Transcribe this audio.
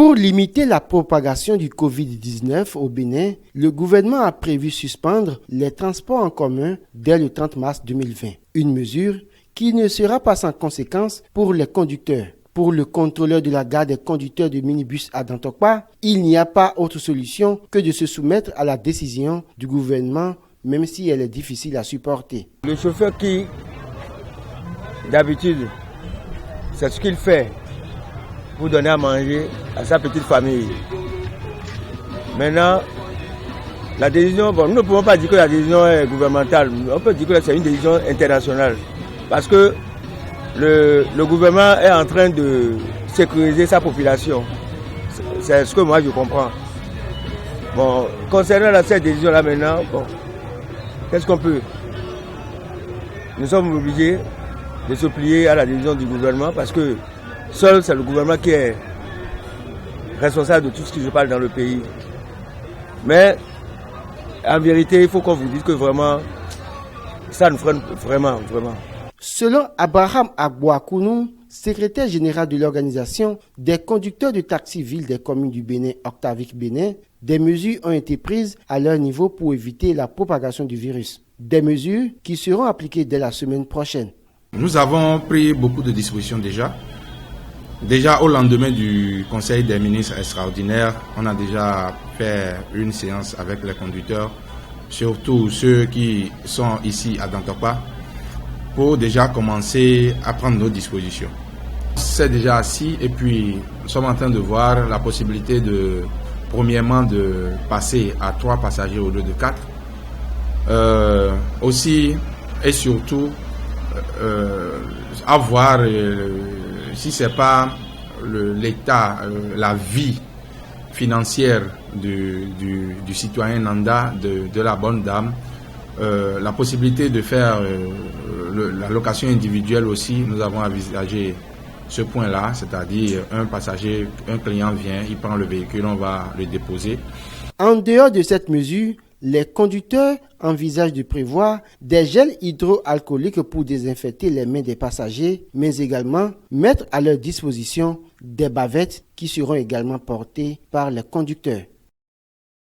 Pour limiter la propagation du Covid-19 au Bénin, le gouvernement a prévu suspendre les transports en commun dès le 30 mars 2020. Une mesure qui ne sera pas sans conséquence pour les conducteurs. Pour le contrôleur de la gare des conducteurs de minibus à Dantokpa, il n'y a pas autre solution que de se soumettre à la décision du gouvernement, même si elle est difficile à supporter. Le chauffeur qui, d'habitude, c'est ce qu'il fait pour donner à manger à sa petite famille. Maintenant, la décision, nous ne pouvons pas dire que la décision est gouvernementale, on peut dire que c'est une décision internationale. Parce que le gouvernement est en train de sécuriser sa population. C'est ce que moi je comprends. Bon, concernant cette décision-là maintenant, qu'est-ce qu'on peut? Nous sommes obligés de se plier à la décision du gouvernement parce que seul c'est le gouvernement qui est responsable de tout ce qui se passe dans le pays. Mais en vérité, il faut qu'on vous dise que vraiment, ça nous freine vraiment. Selon Abraham Agboakounou, secrétaire général de l'organisation des conducteurs de taxi ville des communes du Bénin, Octavic Bénin, des mesures ont été prises à leur niveau pour éviter la propagation du virus. Des mesures qui seront appliquées dès la semaine prochaine. Nous avons pris beaucoup de dispositions déjà. Déjà au lendemain du Conseil des ministres extraordinaire, on a déjà fait une séance avec les conducteurs, surtout ceux qui sont ici à Dantokpa, pour déjà commencer à prendre nos dispositions. C'est déjà assis et puis nous sommes en train de voir la possibilité premièrement de passer à 3 passagers au lieu de 4. Aussi et surtout à voir si c'est pas l'état, la vie financière du citoyen Nanda, de la bonne dame, la possibilité de faire la location individuelle aussi. Nous avons envisagé ce point-là, c'est-à-dire un client vient, il prend le véhicule, on va le déposer. En dehors de cette mesure, les conducteurs envisagent de prévoir des gels hydroalcooliques pour désinfecter les mains des passagers, mais également mettre à leur disposition des bavettes qui seront également portées par les conducteurs.